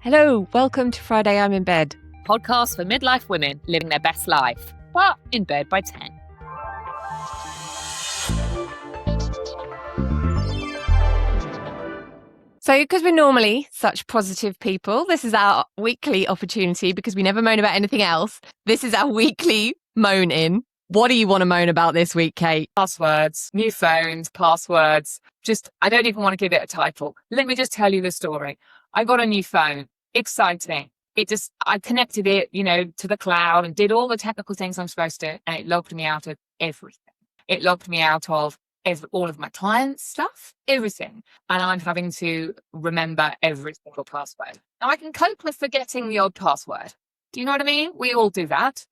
Hello, welcome to Friday I'm in Bed. Podcast for midlife women living their best life, but in bed by 10. So, because we're normally such positive people, this is our weekly opportunity because we never moan about anything else. This is our weekly moan in. What do you want to moan about this week, Kate? Passwords, new phones, passwords. I don't even want to give it a title. Let me just tell you the story. I got a new phone. Exciting. I connected it, to the cloud and did all the technical things I'm supposed to, and it logged me out of everything. It logged me out of all of my clients' stuff, everything. And I'm having to remember every single password. Now, I can cope with forgetting the odd password. Do you know what I mean? We all do that.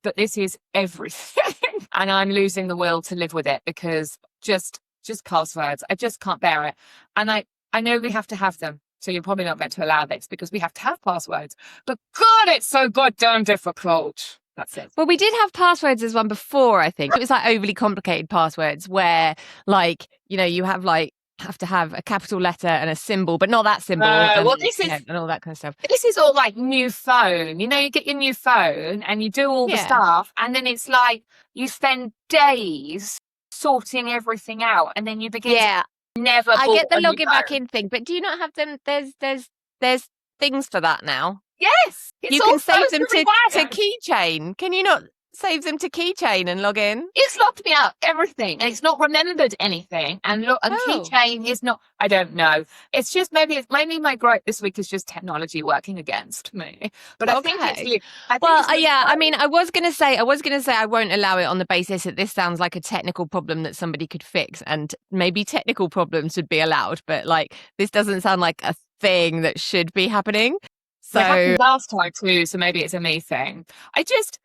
But this is everything. And I'm losing the will to live with it because just passwords. I just can't bear it. And I know we have to have them. So you're probably not meant to allow this because we have to have passwords. But God, it's so goddamn difficult. That's it. Well, we did have passwords as one before, I think. It was like overly complicated passwords where you have to have a capital letter and a symbol, but not that symbol. And all that kind of stuff. This is all like new phone. You get your new phone and you do all the stuff. And then it's like you spend days sorting everything out. And then you begin to never. I get the login back in thing, but do you not have them? There's things for that now. Yes, you can save them to keychain. Can you not save them to keychain and log in? It's locked me out everything, and it's not remembered anything. And keychain is not. I don't know. It's just mainly my gripe this week is just technology working against me. But I think it's. I mean, I was gonna say I won't allow it on the basis that this sounds like a technical problem that somebody could fix, and maybe technical problems should be allowed. But this doesn't sound like a thing that should be happening. So it happened last time too, so maybe it's a me thing. I just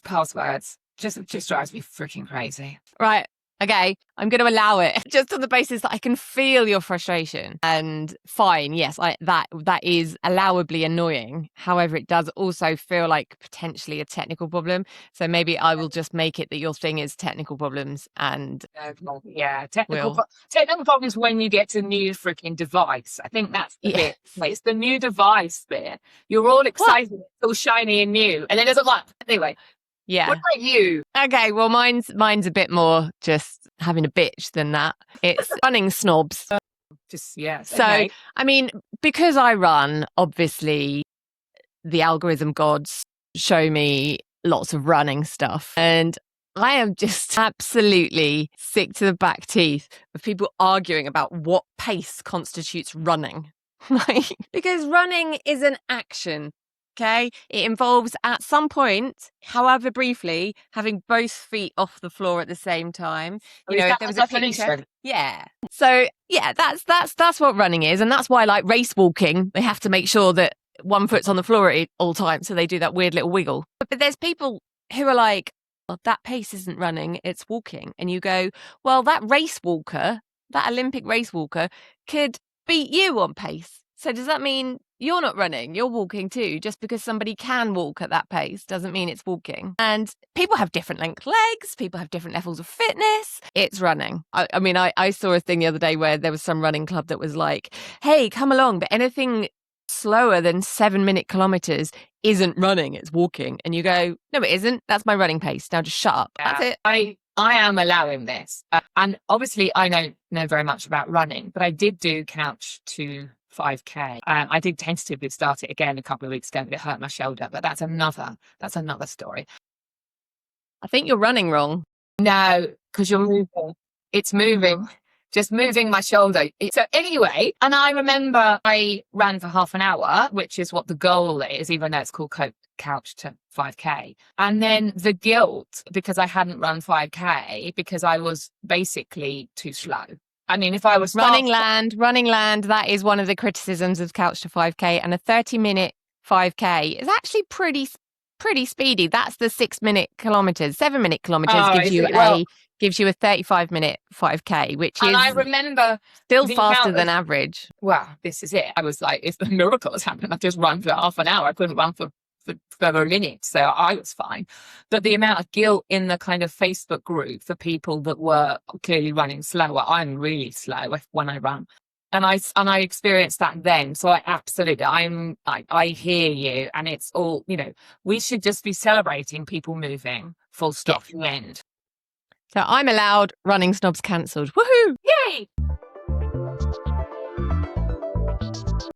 passwords just drives me freaking crazy. Right. Okay, I'm going to allow it just on the basis that I can feel your frustration. And fine, yes, that is allowably annoying. However, it does also feel like potentially a technical problem. So maybe I will just make it that your thing is technical problems and technical problems when you get a new freaking device. I think that's the bit. It's the new device bit. You're all excited, it's all shiny and new, and then there's a lot. Anyway. Yeah. What about you? Okay, well, mine's a bit more just having a bitch than that. It's running snobs. So, I mean, because I run, obviously, the algorithm gods show me lots of running stuff. And I am just absolutely sick to the back teeth of people arguing about what pace constitutes running. Because running is an action. Okay, it involves at some point, however briefly, having both feet off the floor at the same time. If there was a picture. Yeah. So that's what running is, and that's why race walking, they have to make sure that one foot's on the floor at all times, so they do that weird little wiggle. But there's people who are like, well, that pace isn't running, it's walking, and you go, well, that Olympic race walker, could beat you on pace. So does that mean you're not running, you're walking too? Just because somebody can walk at that pace doesn't mean it's walking. And people have different length legs, people have different levels of fitness. It's running. I saw a thing the other day where there was some running club that was like, hey, come along, but anything slower than 7-minute kilometers isn't running, it's walking. And you go, no, it isn't. That's my running pace. Now just shut up. That's it. I am allowing this. And obviously I don't know very much about running, but I did do couch to 5K. I did tentatively start it again a couple of weeks ago, but it hurt my shoulder. But that's another story. I think you're running wrong. No, because you're moving. It's moving. Just moving my shoulder. So anyway, and I remember I ran for half an hour, which is what the goal is, even though it's called couch to 5K. And then the guilt because I hadn't run 5K because I was basically too slow. I mean, if I was running land, that is one of the criticisms of couch to 5K, and a 30-minute 5K is actually pretty speedy. That's the 6-minute kilometers. 7-minute kilometers gives you a 35-minute 5K, which is, I remember, still faster than average. Well, this is it. I was like, if the miracle has happened, I've just run for half an hour. I couldn't run for a minute, so I was fine. But the amount of guilt in the kind of Facebook group for people that were clearly running slower, I'm really slow when I run. And I experienced that then. So I hear you. And it's all, we should just be celebrating people moving, full stop, the end. So I'm allowed, running snobs cancelled. Woohoo! Yay!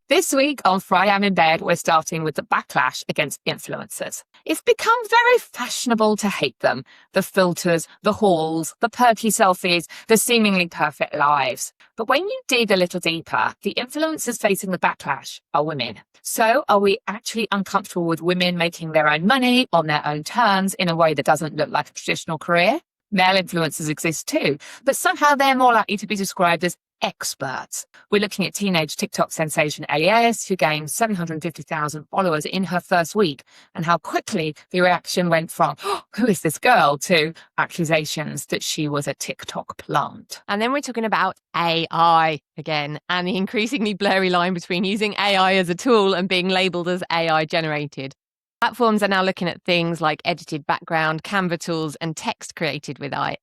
This week on Friday I'm in Bed, we're starting with the backlash against influencers. It's become very fashionable to hate them. The filters, the hauls, the perky selfies, the seemingly perfect lives. But when you dig a little deeper, the influencers facing the backlash are women. So are we actually uncomfortable with women making their own money on their own terms in a way that doesn't look like a traditional career? Male influencers exist too, but somehow they're more likely to be described as experts. We're looking at teenage TikTok sensation AS, who gained 750,000 followers in her first week, and how quickly the reaction went from, oh, who is this girl, to accusations that she was a TikTok plant. And then we're talking about AI again, and the increasingly blurry line between using AI as a tool and being labelled as AI generated. Platforms are now looking at things like edited background, Canva tools, and text created with AI,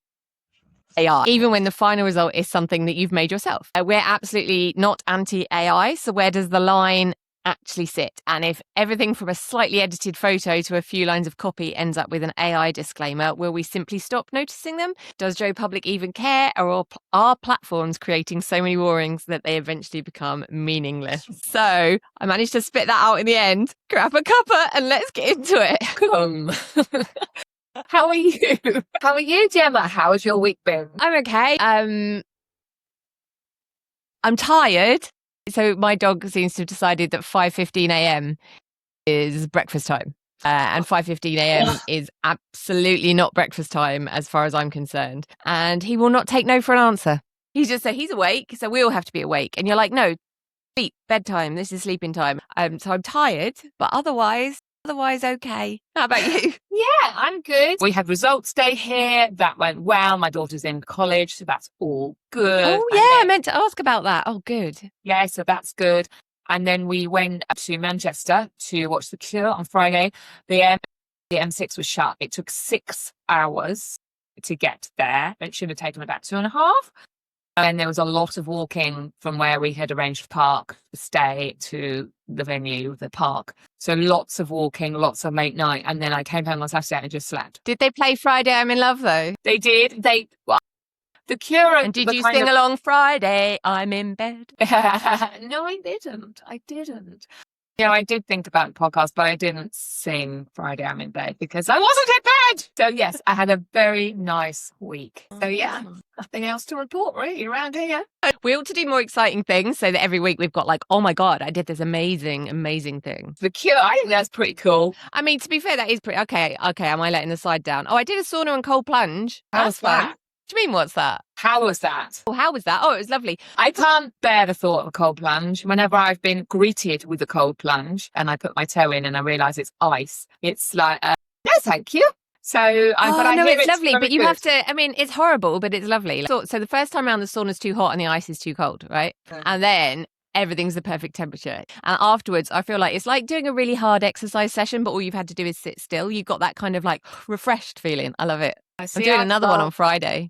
even when the final result is something that you've made yourself. We're absolutely not anti-AI, so where does the line actually sit? And if everything from a slightly edited photo to a few lines of copy ends up with an AI disclaimer, will we simply stop noticing them? Does Joe Public even care? Or are platforms creating so many warnings that they eventually become meaningless? So I managed to spit that out in the end. Grab a cuppa and let's get into it. Come. How are you? How are you, Gemma? How has your week been? I'm okay. I'm tired. So my dog seems to have decided that 5:15 a.m. is breakfast time. And 5:15 a.m. is absolutely not breakfast time as far as I'm concerned. And he will not take no for an answer. He's just said he's awake, so we all have to be awake. And you're like, no, sleep, bedtime, this is sleeping time. So I'm tired, but otherwise okay. How about you? Yeah, I'm good. We had results day here. That went well. My daughter's in college, so that's all good. Oh, yeah, I meant to ask about that. Oh, good. Yeah, so that's good. And then we went up to Manchester to watch The Cure on Friday. The M6 was shut. It took 6 hours to get there. It should have taken about 2.5. And there was a lot of walking from where we had arranged to park, to stay, to the venue, the park. So lots of walking, lots of late night. And then I came home on Saturday and just slept. Did they play Friday I'm in Love, though? They did. The Cure. And did you sing along Friday I'm in Bed? No, I didn't. Yeah, I did think about the podcast, but I didn't sing Friday I'm in Bed because I wasn't in bed. So yes, I had a very nice week. So yeah, nothing else to report really around here. We ought to do more exciting things so that every week we've got like, oh my God, I did this amazing thing. The Cure, I think that's pretty cool. I mean, to be fair, that is pretty, okay, am I letting the side down? Oh, I did a sauna and cold plunge. How was that? What do you mean, what's that? How was that? Oh, how was that? Oh, it was lovely. I can't bear the thought of a cold plunge. Whenever I've been greeted with a cold plunge and I put my toe in and I realise it's ice, it's like, no, thank you. So, but I hear it's lovely, but you good. have to, I mean, it's horrible, but it's lovely. So the first time around, the sauna's too hot and the ice is too cold, right? Okay. And then everything's the perfect temperature. And afterwards, I feel like it's like doing a really hard exercise session, but all you've had to do is sit still. You've got that kind of like refreshed feeling. I love it. I'm doing another one on Friday.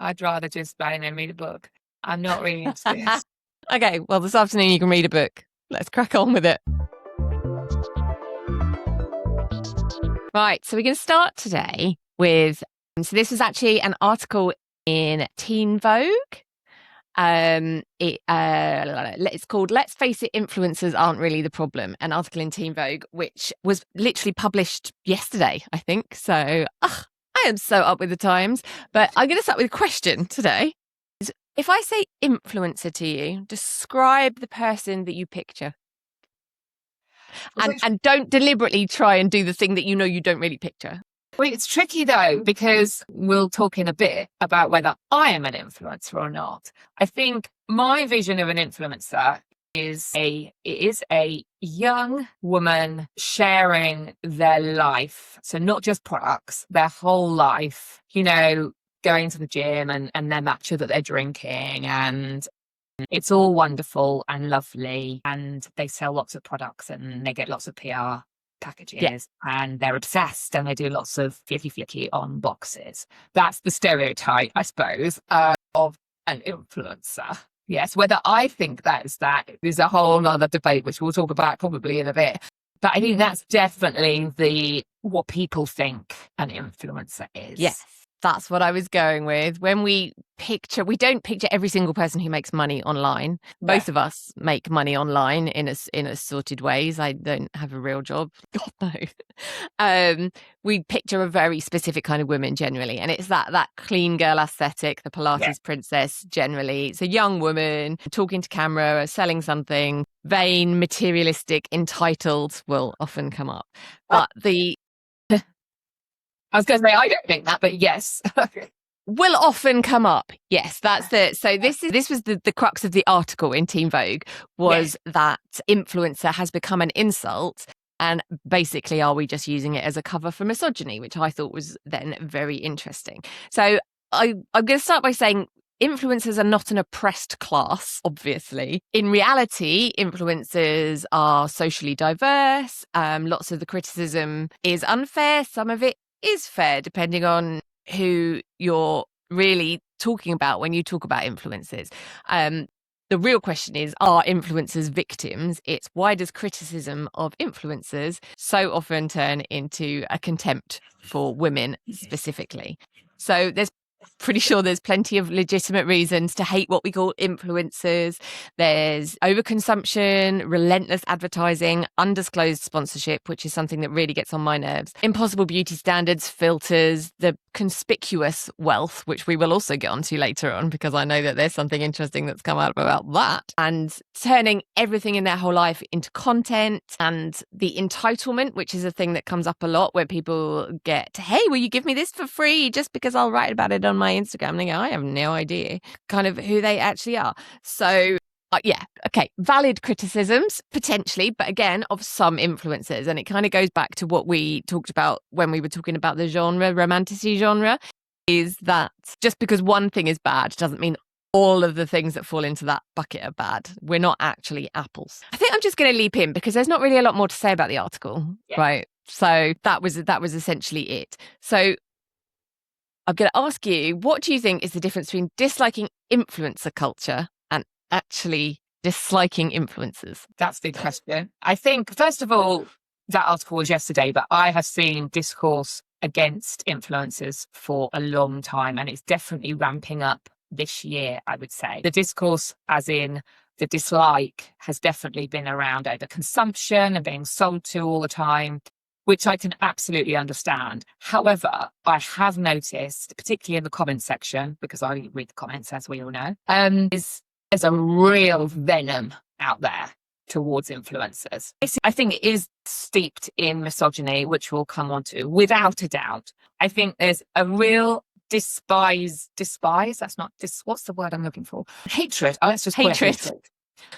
I'd rather just read a book. I'm not reading into this. Okay, well, this afternoon you can read a book. Let's crack on with it. Right, so we're going to start today with, so this was actually an article in Teen Vogue. It's called Let's Face It, Influencers Aren't Really the Problem, an article in Teen Vogue, which was literally published yesterday, I think. So, I am so up with the times. But I'm going to start with a question today. If I say influencer to you, describe the person that you picture. And don't deliberately try and do the thing that you know you don't really picture. Well, it's tricky though, because we'll talk in a bit about whether I am an influencer or not. I think my vision of an influencer is a young woman sharing their life. So not just products, their whole life, going to the gym and their matcha that they're drinking, and it's all wonderful and lovely, and they sell lots of products and they get lots of PR packages, and they're obsessed and they do lots of flicky on boxes. That's the stereotype, I suppose, of an influencer. Yes, whether I think that is a whole other debate, which we'll talk about probably in a bit. But I think that's definitely what people think an influencer is. Yes, that's what I was going with. When we don't picture every single person who makes money online. Both of us make money online in assorted ways. I don't have a real job. God, no. We picture a very specific kind of woman generally, and it's that clean girl aesthetic, the Pilates princess generally. It's a young woman talking to camera, selling something, vain, materialistic, entitled will often come up. But I was going to say, I don't think that, but yes. Will often come up. Yes, that's it. So this was the crux of the article in Teen Vogue, was that influencer has become an insult. And basically, are we just using it as a cover for misogyny, which I thought was then very interesting. So I'm going to start by saying influencers are not an oppressed class, obviously. In reality, influencers are socially diverse. Lots of the criticism is unfair. Some of it is fair, depending on who you're really talking about when you talk about influencers. The real question is, are influencers victims? It's why does criticism of influencers so often turn into a contempt for women specifically? So pretty sure there's plenty of legitimate reasons to hate what we call influencers. There's overconsumption, relentless advertising, undisclosed sponsorship, which is something that really gets on my nerves, impossible beauty standards, filters, the conspicuous wealth, which we will also get onto later on, because I know that there's something interesting that's come out about that, and turning everything in their whole life into content, and the entitlement, which is a thing that comes up a lot, where people get, hey, will you give me this for free just because I'll write about it on my Instagram? And I have no idea kind of who they actually are. So valid criticisms potentially, but again, of some influencers. And it kind of goes back to what we talked about when we were talking about the genre, romanticy genre, is that just because one thing is bad doesn't mean all of the things that fall into that bucket are bad. We're not actually apples. I think I'm just going to leap in because there's not really a lot more to say about the article, right? So that was essentially it. So I'm going to ask you, what do you think is the difference between disliking influencer culture and actually disliking influencers? That's the question. I think, first of all, that article was yesterday, but I have seen discourse against influencers for a long time, and it's definitely ramping up this year, I would say. The discourse, as in the dislike, has definitely been around overconsumption and being sold to all the time, which I can absolutely understand. However, I have noticed, particularly in the comments section, because I read the comments, as we all know, there's a real venom out there towards influencers. I think it is steeped in misogyny, which we'll come on to, without a doubt. I think there's a real despise, that's not, what's the word I'm looking for? Hatred. Oh, let's just call it hatred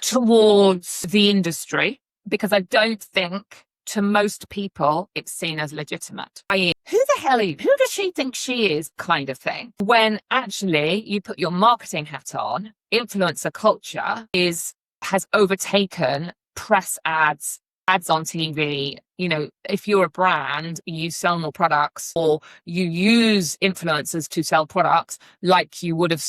towards the industry, because I don't think to most people it's seen as legitimate. I.e., who the hell are you? Who does she think she is, kind of thing? When actually you put your marketing hat on, influencer culture has overtaken press ads on TV. You know, if you're a brand, you sell more products, or you use influencers to sell products, like you would have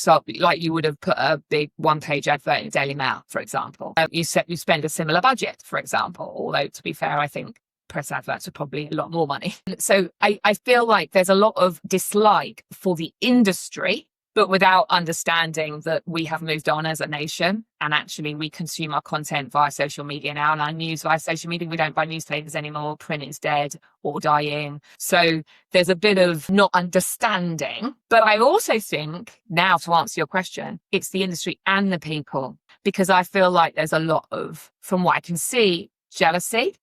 put a big one-page advert in Daily Mail, for example. You spend a similar budget, for example. Although, to be fair, I think press adverts are probably a lot more money. So I feel like there's a lot of dislike for the industry, but without understanding that we have moved on as a nation, and actually we consume our content via social media now, and our news via social media. We don't buy newspapers anymore. Print is dead or dying. So there's a bit of not understanding. But I also think, now to answer your question, it's the industry and the people, because I feel like there's a lot of, from what I can see, jealousy.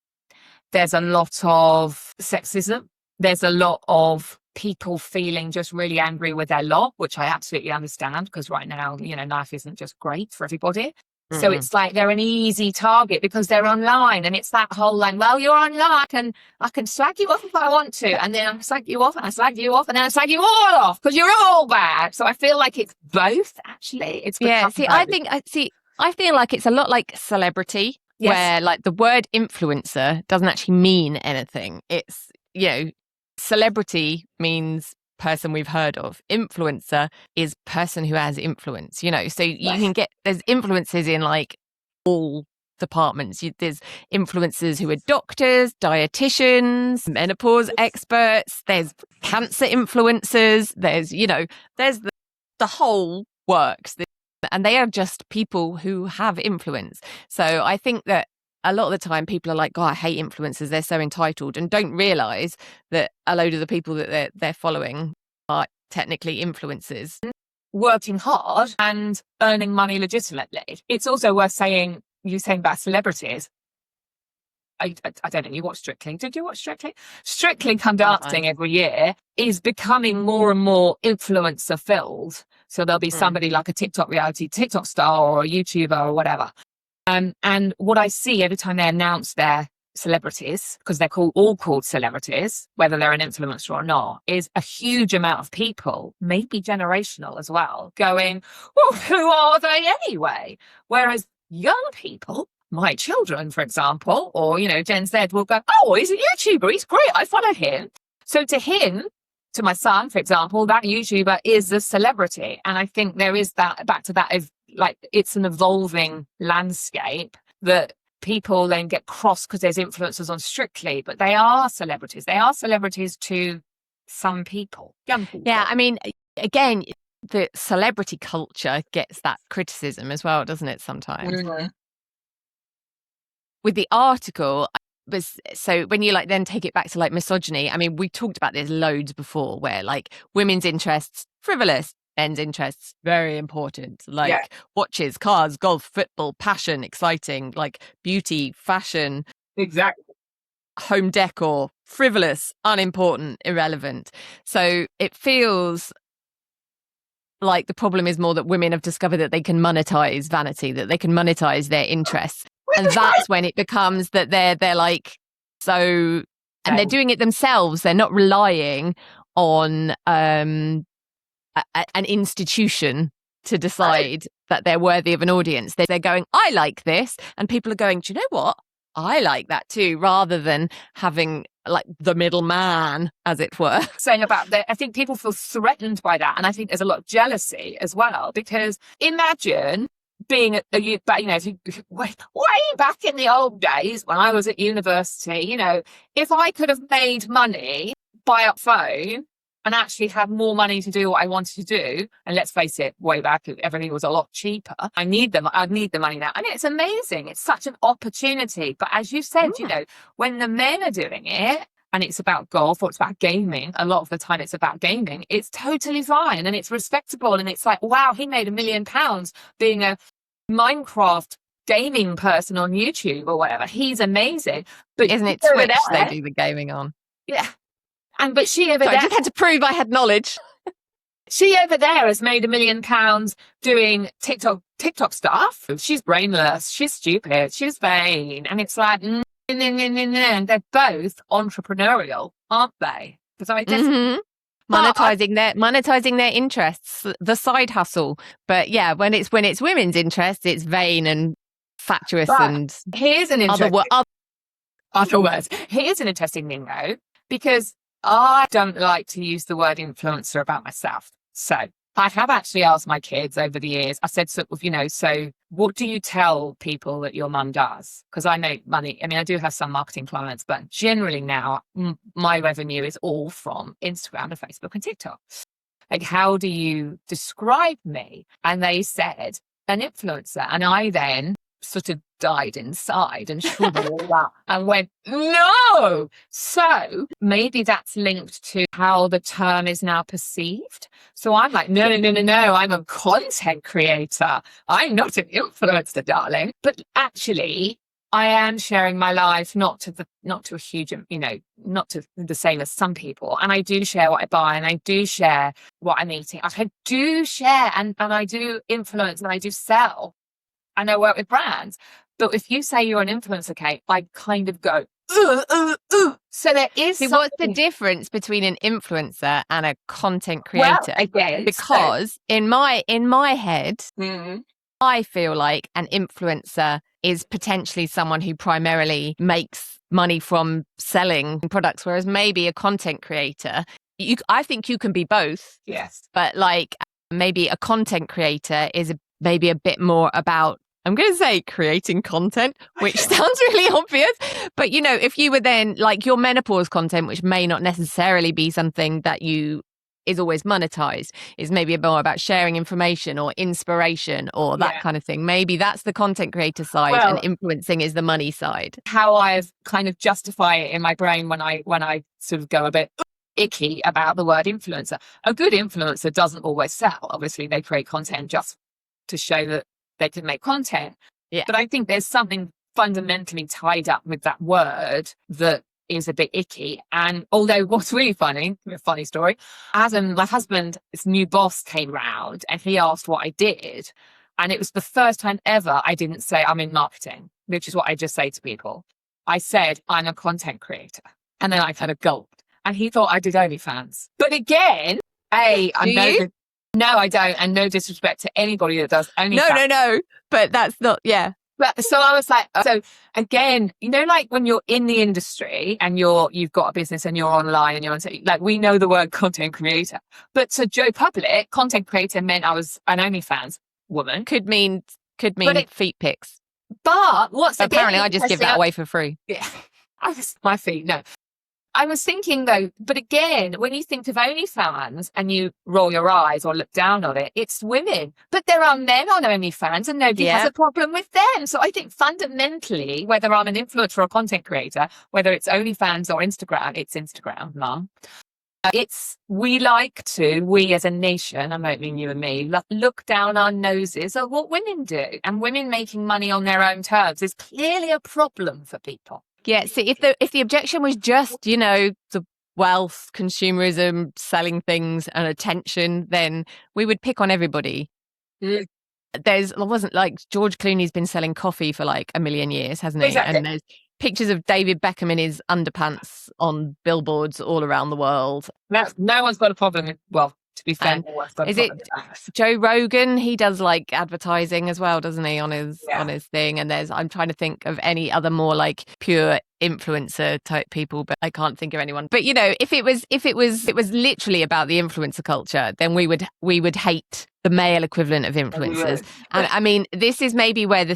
There's a lot of sexism. There's a lot of people feeling just really angry with their lot, which I absolutely understand, because right now, life isn't just great for everybody. Mm-hmm. So it's like they're an easy target because they're online, and it's that whole like, well, you're online, and I can slag you off if I want to, and then I slag you off, and I slag you off, and then I slag you all off because you're all bad. So I feel like it's both, actually. It's both. I feel like it's a lot like celebrity, where like the word influencer doesn't actually mean anything. It's, celebrity means person we've heard of. Influencer is person who has influence, you know. So you can get, there's influencers in like all departments. There's influencers who are doctors, dietitians, menopause experts, there's cancer influencers, there's, you know, there's the whole works. And they are just people who have influence. So I think that a lot of the time people are like, God, I hate influencers. They're so entitled, and don't realize that a load of the people that they're following are technically influencers. Working hard and earning money legitimately. It's also worth saying, you saying about celebrities. I don't know, you watch Strictly. Did you watch Strictly? Strictly Come Dancing every year is becoming more and more influencer filled. So there'll be somebody like a TikTok star or a YouTuber or whatever. And what I see every time they announce their celebrities, because they're all called celebrities, whether they're an influencer or not, is a huge amount of people, maybe generational as well, going, well, who are they anyway? Whereas young people, my children, for example, or, you know, Gen Z will go, oh, he's a YouTuber. He's great. I follow him. So to him, to my son, for example, that YouTuber is a celebrity. And I think there is that, back to that, is like, it's an evolving landscape that people then get cross because there's influencers on Strictly, but they are celebrities. They are celebrities to some people, young people. Yeah, I mean, again, the celebrity culture gets that criticism as well, doesn't it, sometimes? Mm-hmm. With the article, so when you like then take it back to like misogyny, I mean, we talked about this loads before, where like women's interests, frivolous, men's interests, very important, like watches, cars, golf, football, passion, exciting, like beauty, fashion, exactly, home decor, frivolous, unimportant, irrelevant. So it feels like the problem is more that women have discovered that they can monetize vanity, that they can monetize their interests. And that's when it becomes that they're like, so, and they're doing it themselves. They're not relying on an institution to decide that they're worthy of an audience. They're going, I like this. And people are going, do you know what? I like that too, rather than having like the middleman, as it were. Saying about that, I think people feel threatened by that. And I think there's a lot of jealousy as well, because imagine being way back in the old days when I was at university, you know, if I could have made money by a phone and actually have more money to do what I wanted to do, and let's face it, way back everything was a lot cheaper. I'd need the money now. I mean, it's amazing. It's such an opportunity. But as you said, you know, when the men are doing it, and it's about golf or it's about gaming, a lot of the time it's about gaming, it's totally fine and it's respectable. And it's like, wow, he made £1 million being a Minecraft gaming person on YouTube or whatever. He's amazing. But isn't it Twitch they do the gaming on? Yeah. But she over there, I just had to prove I had knowledge. She over there has made £1 million doing TikTok stuff. She's brainless. She's stupid. She's vain. And it's like, they're both entrepreneurial, aren't they? Because I guess monetizing their interests, the side hustle. But yeah, when it's women's interests, it's vain and fatuous. And here's an interesting other words. Here's an interesting thing though, because I don't like to use the word influencer about myself. So I have actually asked my kids over the years, I said, sort of, you know, so what do you tell people that your mum does? Because I make money. I mean, I do have some marketing clients, but generally now my revenue is all from Instagram and Facebook and TikTok. Like, how do you describe me? And they said, an influencer. And I then sort of died inside and shriveled up and went, no. So maybe that's linked to how the term is now perceived. So I'm like, no, I'm a content creator. I'm not an influencer, darling. But actually, I am sharing my life, not to a huge, you know, not to the same as some people. And I do share what I buy, and I do share what I'm eating. I do share and I do influence, and I do sell. And I work with brands. But if you say you're an influencer, Kate, I kind of go, So there is See, what's the difference between an influencer and a content creator? Well, again, because in my head, I feel like an influencer is potentially someone who primarily makes money from selling products, whereas maybe a content creator I think you can be both. Yes. But like maybe a content creator is maybe a bit more about, I'm going to say creating content, which sounds really obvious. But, you know, if you were then like your menopause content, which may not necessarily be something that is always monetized, is maybe more about sharing information or inspiration or that kind of thing. Maybe that's the content creator side, and influencing is the money side. How I've kind of justify it in my brain when I sort of go a bit icky about the word influencer. A good influencer doesn't always sell. Obviously, they create content just to show that they can make content. Yeah. But I think there's something fundamentally tied up with that word that is a bit icky. And although what's really funny, a funny story, Adam, my husband, his new boss came round and he asked what I did. And it was the first time ever I didn't say I'm in marketing, which is what I just say to people. I said, I'm a content creator. And then I kind of gulped. And he thought I did OnlyFans. But again, no, I don't. And no disrespect to anybody that does OnlyFans. No. But that's not, But so I was like, so again, you know, like when you're in the industry and you've got a business and you're online and you're on, like, we know the word content creator, but to Joe Public, content creator meant I was an OnlyFans woman. Could mean feet pics. But apparently I just give that away for free. Yeah, my feet. No, I was thinking though, but again, when you think of OnlyFans and you roll your eyes or look down on it, it's women. But there are men on OnlyFans and nobody has a problem with them. So I think fundamentally, whether I'm an influencer or a content creator, whether it's OnlyFans or Instagram, it's Instagram, Mum. We as a nation, I don't mean you and me, look down our noses at what women do. And women making money on their own terms is clearly a problem for people. Yeah, see, if the objection was just, you know, the wealth, consumerism, selling things and attention, then we would pick on everybody. Mm. It wasn't like George Clooney's been selling coffee for like a million years, hasn't he? Exactly. And there's pictures of David Beckham in his underpants on billboards all around the world. No one's got a problem with, well, to be fair, is it Joe Rogan? He does like advertising as well, doesn't he, on his thing? And I'm trying to think of any other more like pure influencer type people, but I can't think of anyone. But you know, if it was literally about the influencer culture, then we would hate the male equivalent of influencers. And I mean, this is maybe where the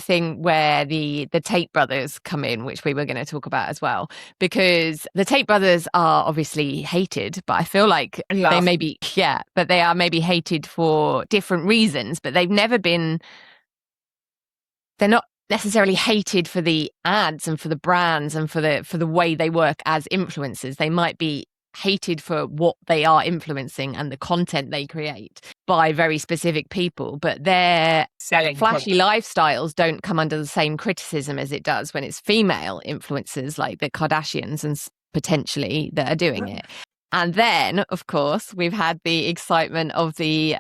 Tate brothers come in, which we were going to talk about as well, because the Tate brothers are obviously hated, but I feel like they may be, but they are maybe hated for different reasons, but they're not necessarily hated for the ads and for the brands and for the way they work as influencers. They might be hated for what they are influencing and the content they create by very specific people, but their flashy lifestyles don't come under the same criticism as it does when it's female influencers like the Kardashians and potentially that are doing it. And then, of course, we've had the excitement of the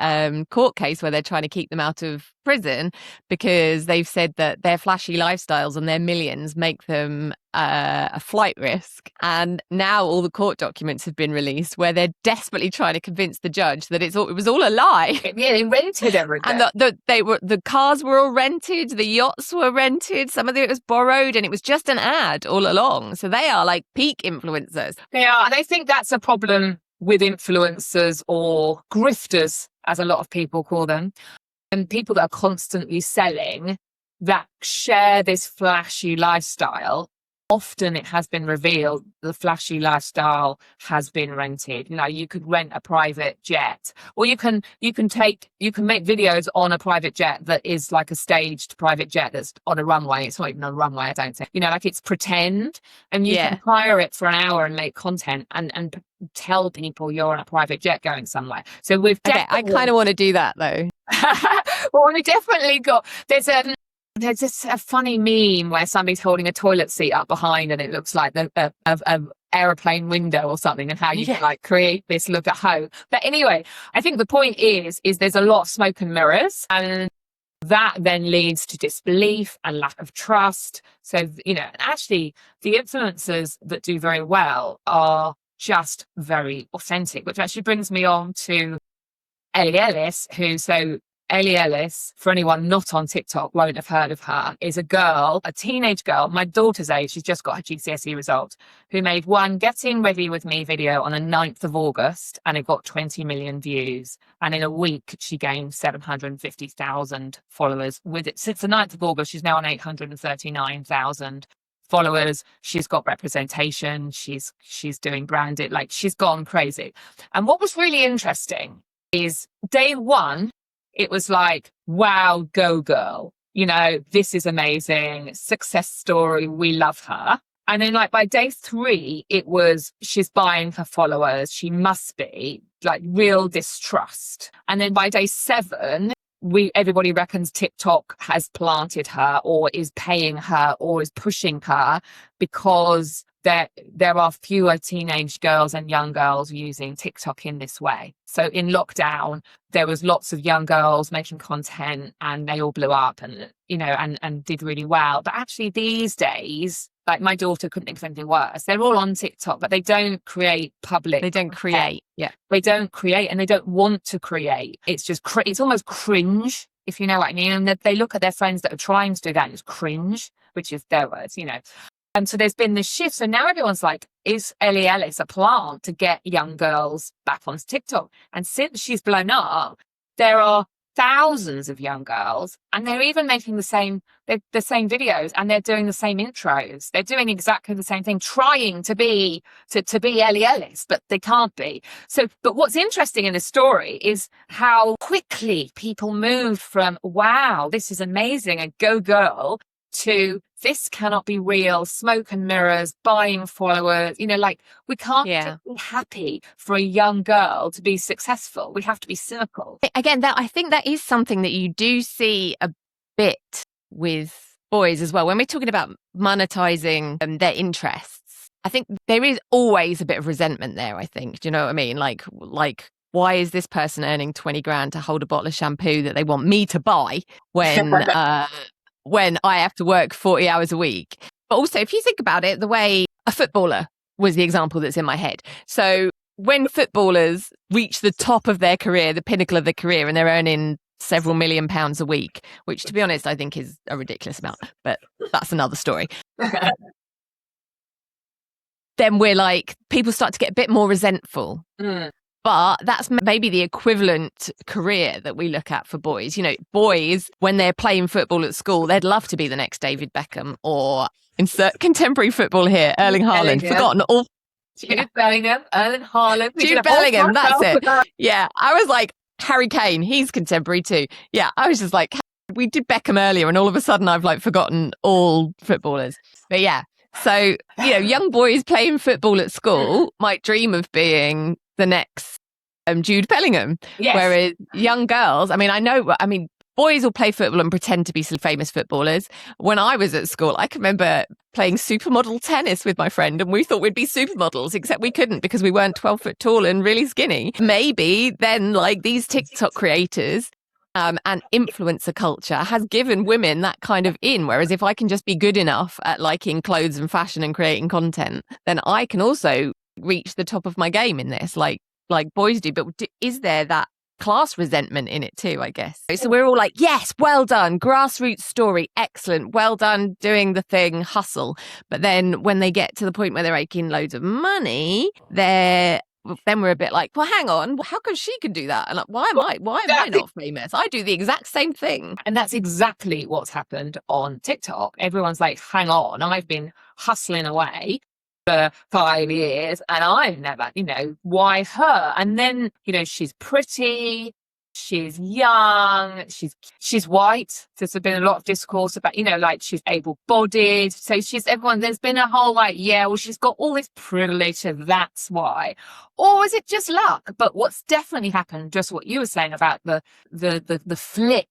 court case where they're trying to keep them out of prison because they've said that their flashy lifestyles and their millions make them a flight risk. And now all the court documents have been released where they're desperately trying to convince the judge that it was all a lie. Yeah, they rented everything. And the cars were all rented, the yachts were rented, some of it was borrowed, and it was just an ad all along. So they are like peak influencers. They are, and I think that's a problem with influencers or grifters, as a lot of people call them, and people that are constantly selling that share this flashy lifestyle. Often it has been revealed the flashy lifestyle has been rented. You know, you could rent a private jet, or you can make videos on a private jet that is like a staged private jet that's on a runway. It's not even a runway, I don't think. You know, like it's pretend, and you can hire it for an hour and make content and tell people you're on a private jet going somewhere. So I kind of want to do that though. Well, we definitely got there's just a funny meme where somebody's holding a toilet seat up behind and it looks like a aeroplane window or something, and how you can like create this look at home. But anyway, I think the point is there's a lot of smoke and mirrors, and that then leads to disbelief and lack of trust. So, you know, actually the influencers that do very well are just very authentic, which actually brings me on to Ellie Ellis, Ellie Ellis, for anyone not on TikTok won't have heard of her, is a girl, a teenage girl, my daughter's age, she's just got her GCSE result, who made one Getting Ready With Me video on the 9th of August, and it got 20 million views. And in a week, she gained 750,000 followers with it. Since the 9th of August, she's now on 839,000 followers. She's got representation. She's doing branded, like she's gone crazy. And what was really interesting is day one, it was like, wow, go girl. You know, this is amazing. Success story. We love her. And then like by day 3, it was, she's buying her followers. She must be, like, real distrust. And then by day 7, everybody reckons TikTok has planted her or is paying her or is pushing her because there are fewer teenage girls and young girls using TikTok in this way. So in lockdown, there was lots of young girls making content and they all blew up and, you know, and did really well. But actually these days, like my daughter couldn't think of anything worse. They're all on TikTok, but they don't create public. They don't create. Yeah. They don't create and they don't want to create. It's just, it's almost cringe, if you know what I mean. And they look at their friends that are trying to do that and it's cringe, which is their words, you know. And so there's been this shift. So now everyone's like, is Ellie Ellis a plant to get young girls back onto TikTok? And since she's blown up, there are thousands of young girls and they're even making the same videos and they're doing the same intros. They're doing exactly the same thing, trying to be Ellie Ellis, but they can't be. So, but what's interesting in this story is how quickly people moved from, wow, this is amazing, and go girl, to this cannot be real, smoke and mirrors, buying followers. You know, like we can't be happy for a young girl to be successful. We have to be cynical. Again, I think that is something that you do see a bit with boys as well. When we're talking about monetizing their interests, I think there is always a bit of resentment there, I think. Do you know what I mean? Like why is this person earning 20 grand to hold a bottle of shampoo that they want me to buy when I have to work 40 hours a week? But also, if you think about it, the way a footballer was the example that's in my head. So when footballers reach the top of their career, the pinnacle of their career, and they're earning several £1 million a week, which to be honest, I think is a ridiculous amount, but that's another story. Then we're like, people start to get a bit more resentful. But that's maybe the equivalent career that we look at for boys. You know, boys, when they're playing football at school, they'd love to be the next David Beckham, or insert contemporary football here, Erling Haaland. Forgotten all. Jude Bellingham, Erling Haaland. Jude Bellingham, that's it. Yeah, I was like, Harry Kane, he's contemporary too. Yeah, I was just like, we did Beckham earlier and all of a sudden I've like forgotten all footballers. But yeah, so, you know, young boys playing football at school might dream of being the next Jude Bellingham. Yes. Whereas young girls, I mean, boys will play football and pretend to be some famous footballers. When I was at school, I can remember playing supermodel tennis with my friend and we thought we'd be supermodels, except we couldn't because we weren't 12 foot tall and really skinny. Maybe then like these TikTok creators and influencer culture has given women that kind of in. Whereas if I can just be good enough at liking clothes and fashion and creating content, then I can also reach the top of my game in this, like boys do. But is there that class resentment in it too, I guess? So we're all like, yes, well done, grassroots story, excellent, well done, doing the thing, hustle. But then when they get to the point where they're making loads of money, then we're a bit like, well, hang on, how come she can do that? And like, why am I not famous? I do the exact same thing. And that's exactly what's happened on TikTok. Everyone's like, hang on, I've been hustling away for 5 years and I've never, you know, why her? And then, you know, she's pretty, she's young, she's white. There's been a lot of discourse about, you know, like she's able-bodied. So there's been a whole like, yeah, well, she's got all this privilege, so that's why. Or is it just luck? But what's definitely happened, just what you were saying about the flip,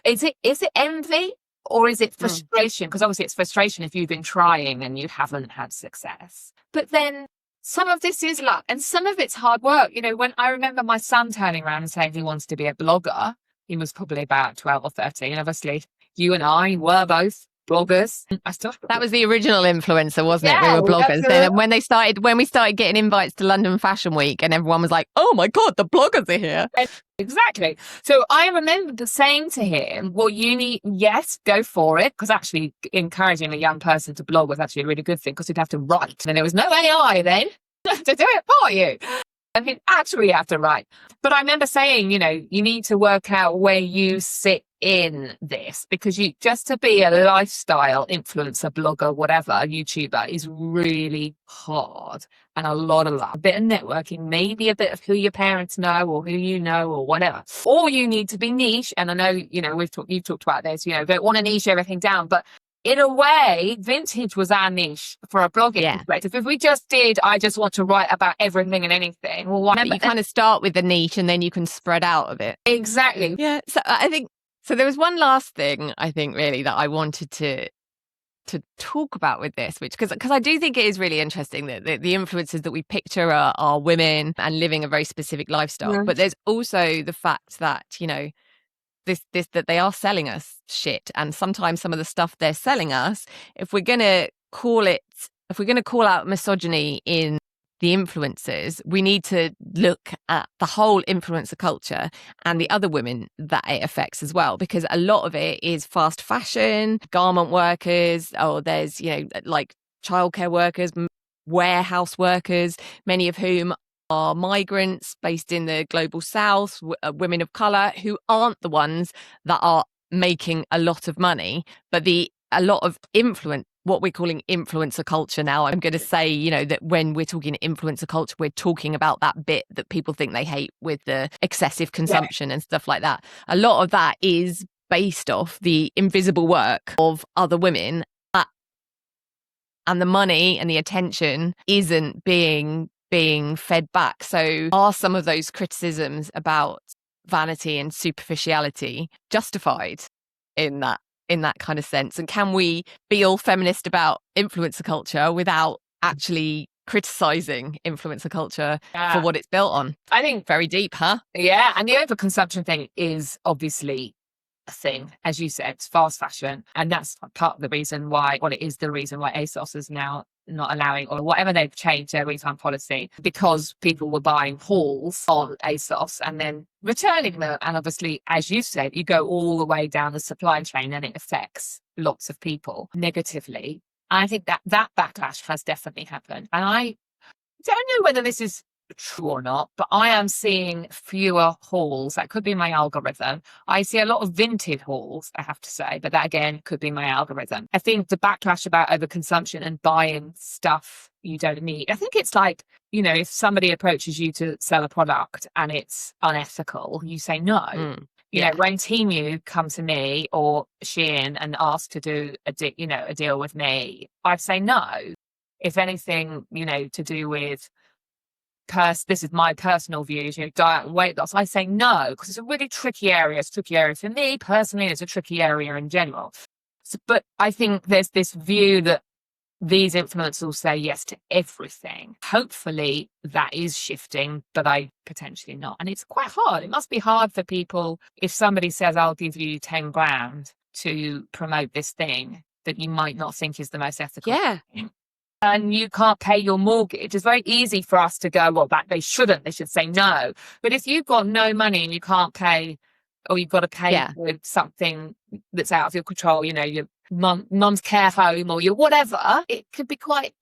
is it envy? Or is it frustration? Because obviously it's frustration if you've been trying and you haven't had success. But then some of this is luck and some of it's hard work. You know, when I remember my son turning around and saying he wants to be a blogger, he was probably about 12 or 13. Obviously, you and I were both bloggers. I still That was the original influencer, wasn't it? Yeah, We were bloggers. that's Then when we started getting invites to London Fashion Week, and everyone was like, "Oh my God, the bloggers are here!" Exactly. So I remember saying to him, well, you need, yes, go for it. Because actually encouraging a young person to blog was actually a really good thing, because you'd have to write. And there was no AI then to do it for you. I mean, actually you have to write. But I remember saying, you know, you need to work out where you sit in this, because you just to be a lifestyle influencer, blogger, whatever, YouTuber is really hard, and a lot of luck, a bit of networking, maybe a bit of who your parents know or who you know or whatever. Or you need to be niche. And I know, you know, you've talked about this, you know, don't want to niche everything down, but in a way, vintage was our niche for a blogging perspective. If we just did, I just want to write about everything and anything. Well, remember, you kind of start with the niche and then you can spread out of it. Exactly. Yeah. So I think, so there was one last thing I think really that I wanted to talk about with this, which, because I do think it is really interesting that the influencers that we picture are women and living a very specific lifestyle. But there's also the fact that, you know, that they are selling us shit, and sometimes some of the stuff they're selling us, if we're going to call out misogyny in the influencers, we need to look at the whole influencer culture and the other women that it affects as well, because a lot of it is fast fashion, garment workers, or there's, you know, like childcare workers, warehouse workers, many of whom are migrants based in the global south, women of colour, who aren't the ones that are making a lot of money, but a lot of influence, what we're calling influencer culture now. I'm going to say, you know, that when we're talking influencer culture, we're talking about that bit that people think they hate with the excessive consumption and stuff like that. A lot of that is based off the invisible work of other women, and the money and the attention isn't being fed back. So are some of those criticisms about vanity and superficiality justified in that kind of sense? And can we be all feminist about influencer culture without actually criticizing influencer culture for what it's built on? I think very deep, huh? Yeah. And the overconsumption thing is obviously a thing, as you said, it's fast fashion. And that's part of the reason why, well, it is the reason why ASOS is now not allowing, or whatever, they've changed their refund policy, because people were buying hauls on ASOS and then returning them. And obviously, as you said, you go all the way down the supply chain and it affects lots of people negatively. And I think that backlash has definitely happened. And I don't know whether this is true or not, but I am seeing fewer hauls. That could be my algorithm. I see a lot of vintage hauls, I have to say, but that again could be my algorithm. I think the backlash about overconsumption and buying stuff you don't need, I think it's like, you know, if somebody approaches you to sell a product and it's unethical, you say no. You know, when Temu come to me or Shein and ask to do a deal with me, I say no. If anything, you know, to do with this is my personal views, you know, diet and weight loss, I say no, because it's a really tricky area. It's a tricky area for me personally, and it's a tricky area in general. So, but I think there's this view that these influencers will say yes to everything. Hopefully that is shifting, but I potentially not. And it's quite hard. It must be hard for people if somebody says, I'll give you 10 grand to promote this thing that you might not think is the most ethical thing. And you can't pay your mortgage. It's very easy for us to go, well, that they should say no. But if you've got no money and you can't pay, or you've got to pay with something that's out of your control, you know, your mum's care home or your whatever, it could be quite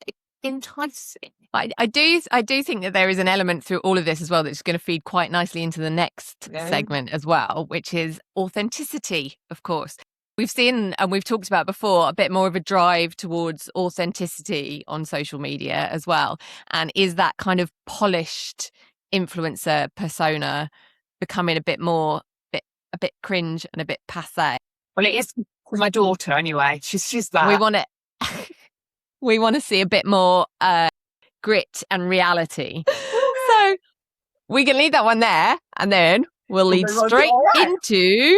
enticing. I do think that there is an element through all of this as well that's going to feed quite nicely into the next segment as well, which is authenticity, of course. We've seen, and we've talked about before, a bit more of a drive towards authenticity on social media as well. And is that kind of polished influencer persona becoming a bit cringe and a bit passé? Well, it is for my daughter anyway. She's that. We want to see a bit more grit and reality. So we can leave that one there, and then we'll lead straight into...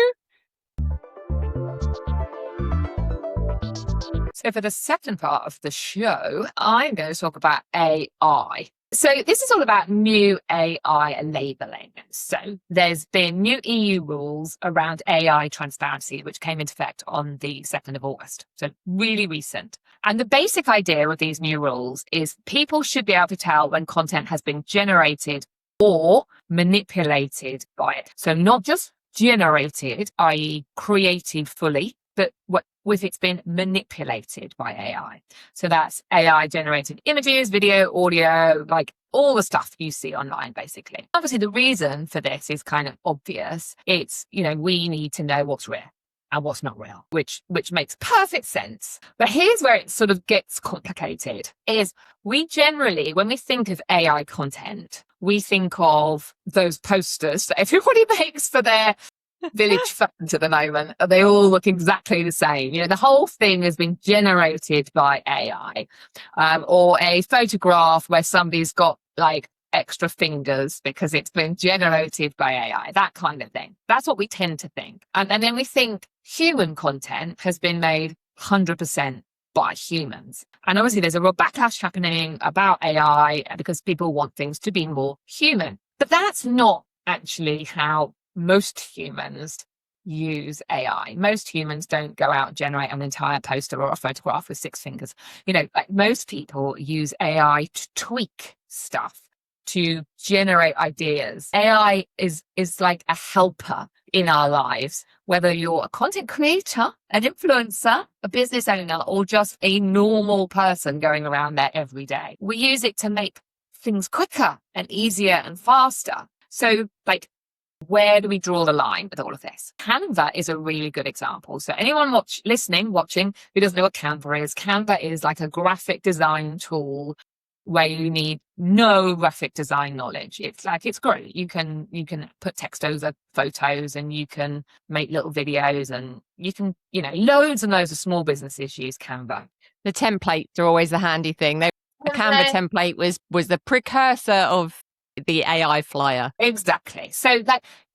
So for the second part of the show, I'm going to talk about AI. So this is all about new AI labeling. So there's been new EU rules around AI transparency, which came into effect on the 2nd of August. So really recent. And the basic idea of these new rules is people should be able to tell when content has been generated or manipulated by it. So not just generated, i.e. created fully, but if it's been manipulated by AI. So that's AI generated images, video, audio, like all the stuff you see online, basically. Obviously, the reason for this is kind of obvious. It's, we need to know what's real and what's not real, which makes perfect sense. But here's where it sort of gets complicated, is we generally, when we think of AI content, we think of those posters that everybody makes for their village phones at the moment. They all look exactly the same. The whole thing has been generated by AI, or a photograph where somebody's got like extra fingers because it's been generated by AI, that kind of thing. That's what we tend to think. And then we think human content has been made 100% by humans. And obviously there's a real backlash happening about AI because people want things to be more human. But that's not actually how most humans use AI. Most humans don't go out and generate an entire poster or a photograph with 6 fingers. Like most people use AI to tweak stuff, to generate ideas. AI is like a helper in our lives, whether you're a content creator, an influencer, a business owner, or just a normal person going around there every day. We use it to make things quicker and easier and faster. So where do we draw the line with all of this? Canva is a really good example. So anyone watching who doesn't know what Canva is like a graphic design tool where you need no graphic design knowledge. It's great. You can put text over photos and you can make little videos and you can, loads and loads of small businesses use Canva. The templates are always the handy thing. The Canva template was the precursor of the AI flyer. Exactly. So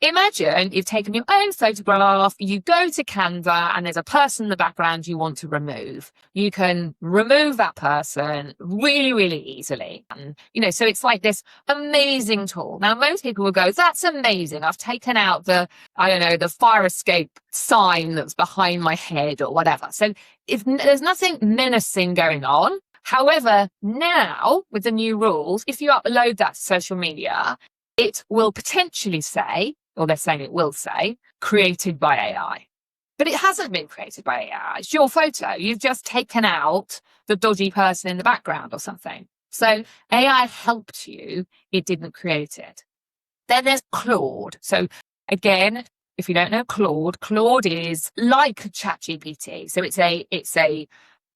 imagine you've taken your own photograph, you go to Canva and there's a person in the background you want to remove. You can remove that person really, really easily. And, so it's like this amazing tool. Now, most people will go, that's amazing. I've taken out the fire escape sign that's behind my head or whatever. So if there's nothing menacing going on. However, now with the new rules, if you upload that to social media, it will potentially say, or they're saying it will say, created by AI. But it hasn't been created by AI. It's your photo. You've just taken out the dodgy person in the background or something. So AI helped you. It didn't create it. Then there's Claude. So again, if you don't know Claude is like ChatGPT. So it's a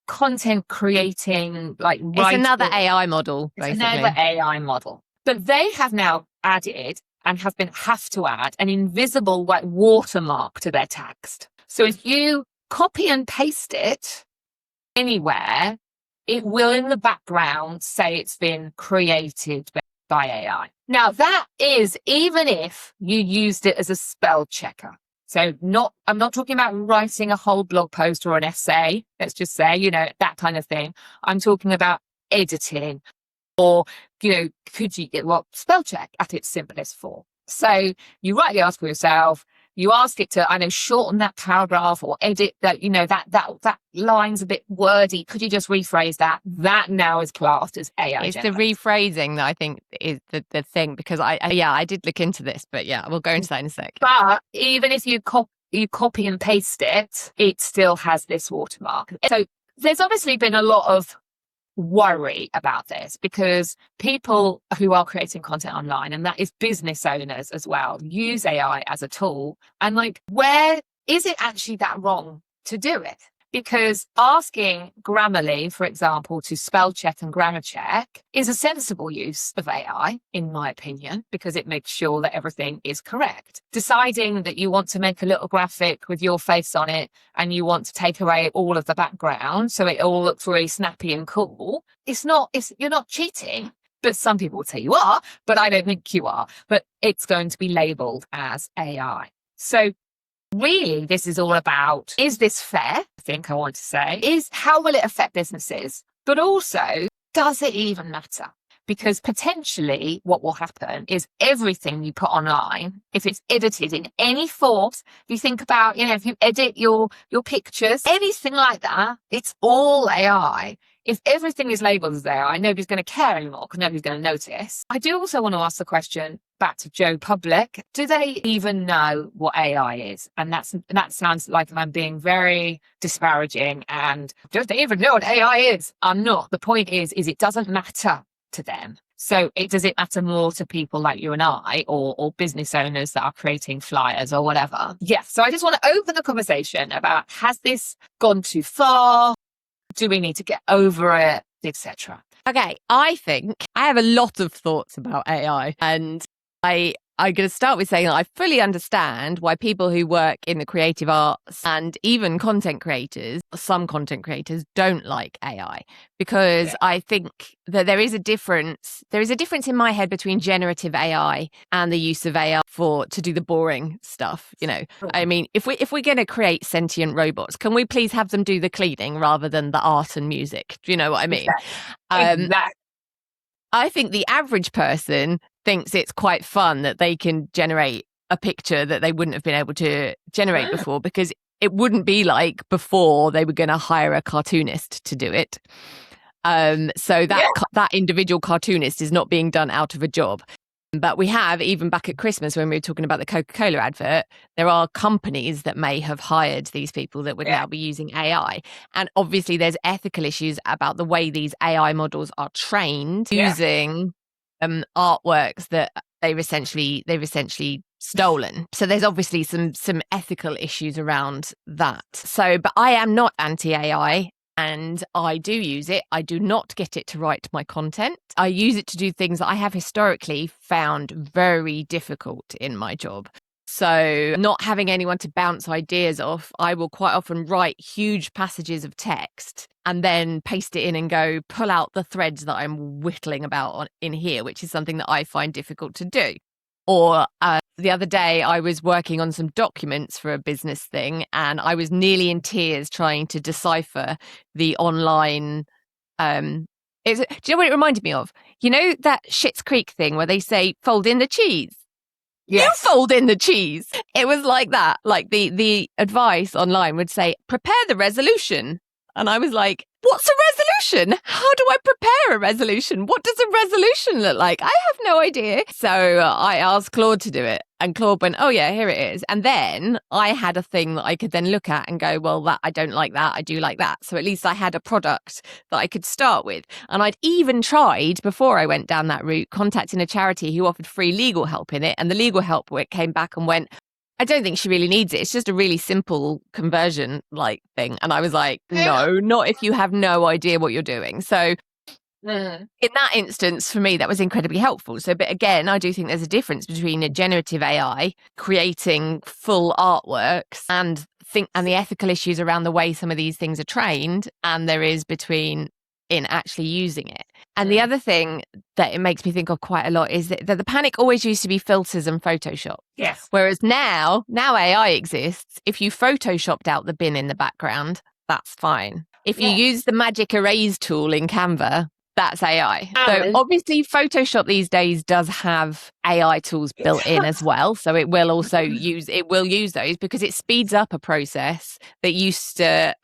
content creating, it's another AI model, basically. It's another AI model. But they have now added and have to add an invisible watermark to their text. So if you copy and paste it anywhere, it will in the background say it's been created by AI. Now that is even if you used it as a spell checker. So I'm not talking about writing a whole blog post or an essay, let's just say, that kind of thing. I'm talking about editing or, could you get spell check at its simplest form. So you write the article yourself, you ask it to, shorten that paragraph or edit that, that line's a bit wordy. Could you just rephrase that? That now is classed as AI. It's the rephrasing that I think is the thing, because I did look into this, but we'll go into that in a sec. But even if you copy and paste it, it still has this watermark. So there's obviously been a lot of worry about this because people who are creating content online, and that is business owners as well, use AI as a tool. And where is it actually that wrong to do it? Because asking Grammarly, for example, to spell check and grammar check is a sensible use of AI, in my opinion, because it makes sure that everything is correct. Deciding that you want to make a little graphic with your face on it and you want to take away all of the background so it all looks really snappy and cool, you're not cheating. But some people would say you are, but I don't think you are. But it's going to be labeled as AI. So really, this is all about, is this fair? I think I want to say, is how will it affect businesses? But also, does it even matter? because potentially what will happen is everything you put online, if it's edited in any form, if you think about, if you edit your pictures, anything like that, it's all AI. If everything is labeled as AI, nobody's going to care anymore because nobody's going to notice. I do also want to ask the question back to Joe Public. Do they even know what AI is? And that sounds like I'm being very disparaging and do they even know what AI is? I'm not. The point is it doesn't matter to them. So does it matter more to people like you and I or business owners that are creating flyers or whatever? Yeah. So I just want to open the conversation about, has this gone too far? Do we need to get over it, etc.? Okay, I think I have a lot of thoughts about AI, and I'm going to start with saying that I fully understand why people who work in the creative arts and even content creators, some content creators, don't like AI, because I think that there is a difference. There is a difference in my head between generative AI and the use of AI to do the boring stuff. I mean, if we're going to create sentient robots, can we please have them do the cleaning rather than the art and music? Do you know what I mean? Exactly. I think the average person thinks it's quite fun that they can generate a picture that they wouldn't have been able to generate before, because it wouldn't be like before they were going to hire a cartoonist to do it. So that individual cartoonist is not being done out of a job. But we have, even back at Christmas when we were talking about the Coca-Cola advert, there are companies that may have hired these people that would now be using AI. And obviously there's ethical issues about the way these AI models are trained using artworks that they've essentially stolen. So there's obviously some ethical issues around that. But I am not anti-AI. And I do use it. I do not get it to write my content. I use it to do things that I have historically found very difficult in my job. So not having anyone to bounce ideas off, I will quite often write huge passages of text and then paste it in and go, pull out the threads that I'm whittling about in here, which is something that I find difficult to do. Or the other day, I was working on some documents for a business thing, and I was nearly in tears trying to decipher the online. Do you know what it reminded me of? You know that Schitt's Creek thing where they say, fold in the cheese? Yes. You fold in the cheese. It was like that. Like the advice online would say, prepare the resolution. And I was like, what's a resolution? How do I prepare a resolution? What does a resolution look like? I have no idea. So I asked Claude to do it. And Claude went, oh yeah, here it is. And then I had a thing that I could then look at and go, well, that I don't like that. I do like that. So at least I had a product that I could start with. And I'd even tried, before I went down that route, contacting a charity who offered free legal help in it. And the legal help came back and went, I don't think she really needs it. It's just a really simple conversion thing. And I was like, no, not if you have no idea what you're doing. So in that instance, for me, that was incredibly helpful. So, but again, I do think there's a difference between a generative AI creating full artworks and the ethical issues around the way some of these things are trained, and there is between in actually using it. And the other thing that it makes me think of quite a lot is that the panic always used to be filters and Photoshop. Yes. Whereas now AI exists. If you Photoshopped out the bin in the background, that's fine. If you use the magic erase tool in Canva, that's AI. So obviously Photoshop these days does have AI tools built in as well. So it will also use those because it speeds up a process that used to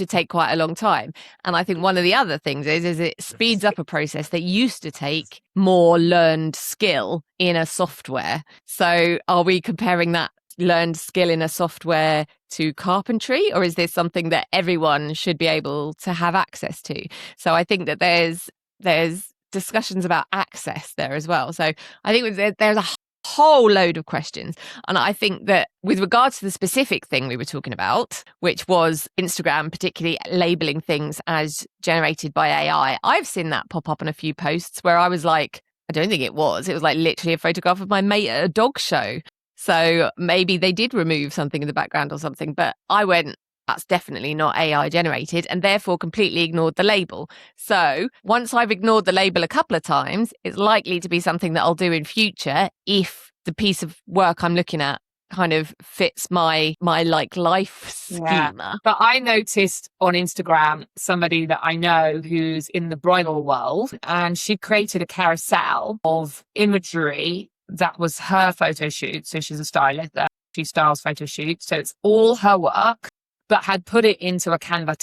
take quite a long time. And I think one of the other things is it speeds up a process that used to take more learned skill in a software. So are we comparing that learned skill in a software to carpentry, or is this something that everyone should be able to have access to? So I think that there's discussions about access there as well. So I think there's a whole load of questions. And I think that with regards to the specific thing we were talking about, which was Instagram particularly labeling things as generated by AI, I've seen that pop up in a few posts where I was like, I don't think it was like literally a photograph of my mate at a dog show. So maybe they did remove something in the background or something, but I went, that's definitely not AI generated, and therefore completely ignored the label. So once I've ignored the label a couple of times, it's likely to be something that I'll do in future if the piece of work I'm looking at kind of fits my like life schema. But I noticed on Instagram somebody that I know who's in the bridal world, and she created a carousel of imagery that was her photo shoot. So she's a stylist, she styles photo shoots, so it's all her work, but had put it into a Canva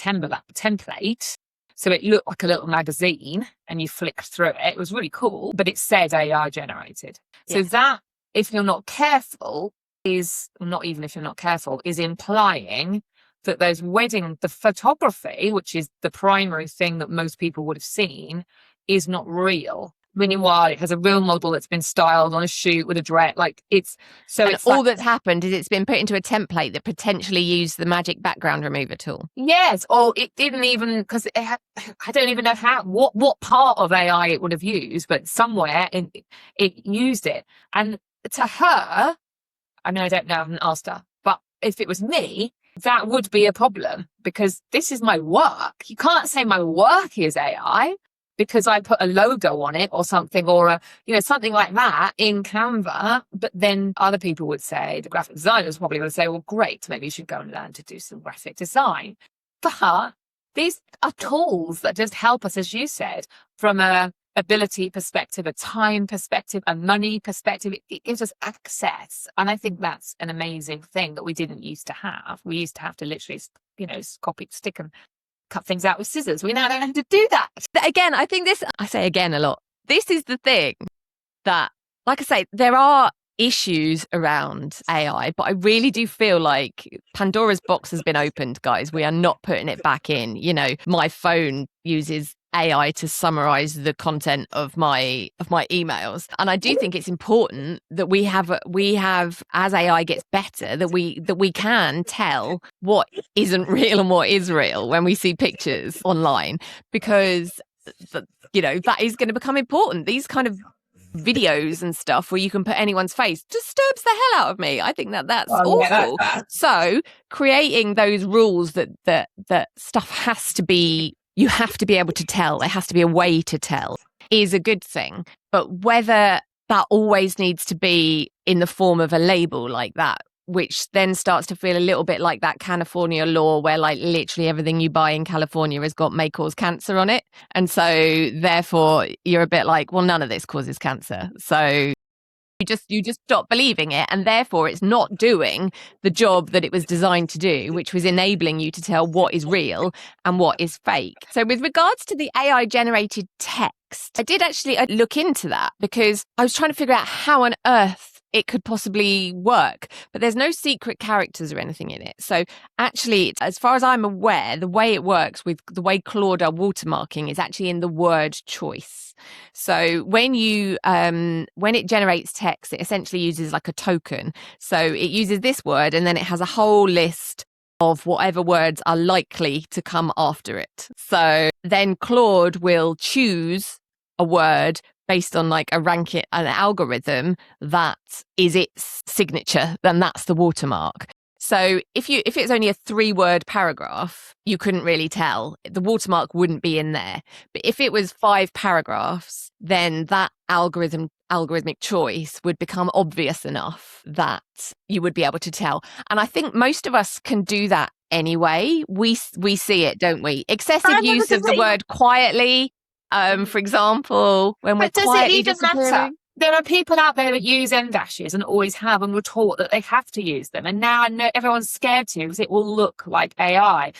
template. So it looked like a little magazine, and you flicked through it. It was really cool, but it said AI generated. So that, if you're not careful, is not even if you're not careful, is implying that the photography, which is the primary thing that most people would have seen, is not real. Meanwhile, it has a real model that's been styled on a shoot with a dress. All that's happened is it's been put into a template that potentially used the magic background remover tool. Yes, or it didn't even, because I don't even know what part of AI it would have used, but somewhere it used it. And to her, I mean, I don't know, I haven't asked her, but if it was me, that would be a problem, because this is my work. You can't say my work is AI because I put a logo on it or something, or something like that in Canva. But then other people would say, the graphic designers probably would say, well, great, maybe you should go and learn to do some graphic design. But these are tools that just help us, as you said, from a ability perspective, a time perspective, a money perspective. It gives us access. And I think that's an amazing thing that we didn't used to have. We used to have to literally, copy, stick and cut things out with scissors. We now don't have to do that. Again, I think I say again a lot. This is the thing that, like I say, there are issues around AI, but I really do feel like Pandora's box has been opened, guys. We are not putting it back in. My phone uses AI to summarize the content of my emails, and I do think it's important that we have as AI gets better, that we can tell what isn't real and what is real when we see pictures online, because that is going to become important. These kind of videos and stuff where you can put anyone's face disturbs the hell out of me. I think that's awful. Yeah, that's so creating those rules that stuff has to be, you have to be able to tell, there has to be a way to tell, is a good thing. But whether that always needs to be in the form of a label like that, which then starts to feel a little bit like that California law where literally everything you buy in California has got may cause cancer on it. And so therefore you're a bit like, well, none of this causes cancer. So you just stop believing it, and therefore it's not doing the job that it was designed to do, which was enabling you to tell what is real and what is fake. So with regards to the AI generated text, I did actually look into that because I was trying to figure out how on earth it could possibly work, but there's no secret characters or anything in it. So actually, as far as I'm aware, the way it works with the way Claude are watermarking is actually in the word choice. So when it generates text, it essentially uses like a token. So it uses this word, and then it has a whole list of whatever words are likely to come after it. So then Claude will choose a word based on an algorithm that is its signature, then that's the watermark. So if it's only a 3-word paragraph, you couldn't really tell. The watermark wouldn't be in there. But if it was 5 paragraphs, then that algorithmic choice would become obvious enough that you would be able to tell. And I think most of us can do that anyway. We see it, don't we? Excessive use of the word quietly. For example, when we're quietly disappearing. There are people out there that use M dashes and always have, and were taught that they have to use them. And now I know everyone's scared to, because it will look like AI.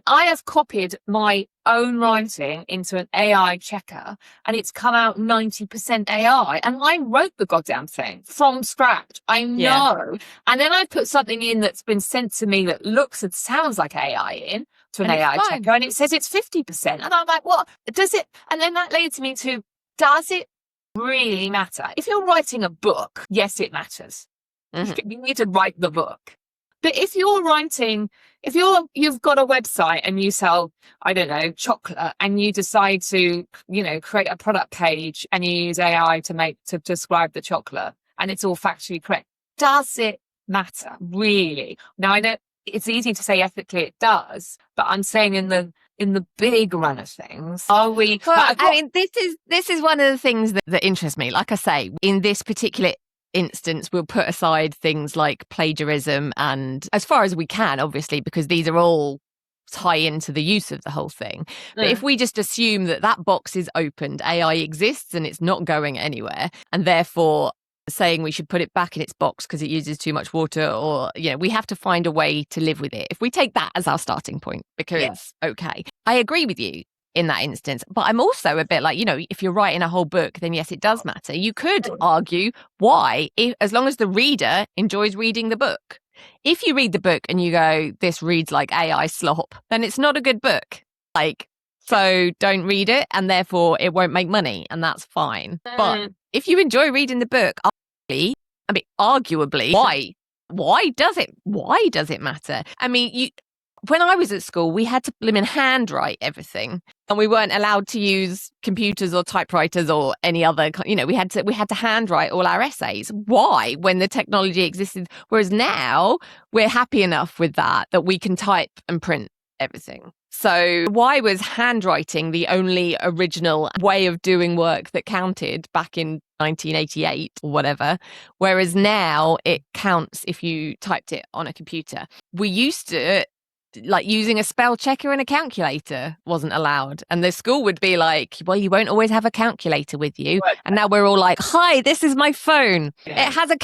I have copied my own writing into an AI checker, and it's come out 90% AI. And I wrote the goddamn thing from scratch. I know. Yeah. And then I put something in that's been sent to me that looks and sounds like AI in to an AI checker, and it says it's 50%. And I'm like, what? Does it? And then that leads me to, does it really matter? If you're writing a book, yes, it matters. Mm-hmm. You need to write the book. But if you've got a website and you sell, I don't know, chocolate, and you decide to, create a product page and you use AI to describe the chocolate, and it's all factually correct, does it matter really? Now I know it's easy to say ethically it does, but I'm saying in the big run of things, are we? Well, I mean, this is one of the things that interests me. Like I say, in this particular instance, we'll put aside things like plagiarism, and as far as we can, obviously, because these are all tie into the use of the whole thing. But if we just assume that that box is opened, AI exists and it's not going anywhere, and therefore saying we should put it back in its box because it uses too much water, or, you know, we have to find a way to live with it. If we take that as our starting point, because, okay, I agree with you in that instance. But I'm also a bit like, you know, if you're writing a whole book, then yes, it does matter. You could argue why, as long as the reader enjoys reading the book. If you read the book and you go, this reads like AI slop, then it's not a good book. Like, so don't read it, and therefore it won't make money, and that's fine. But if you enjoy reading the book, arguably, why does it matter? I mean, when I was at school, we had to handwrite everything, and we weren't allowed to use computers or typewriters or any other, you know, we had to handwrite all our essays. Why? When the technology existed, whereas now we're happy enough with that we can type and print everything. So why was handwriting the only original way of doing work that counted back in 1988 or whatever, whereas now it counts if you typed it on a computer? We used to, like, using a spell checker and a calculator wasn't allowed, and the school would be like, well, you won't always have a calculator with you. And now we're all like, hi, this is my phone, it has a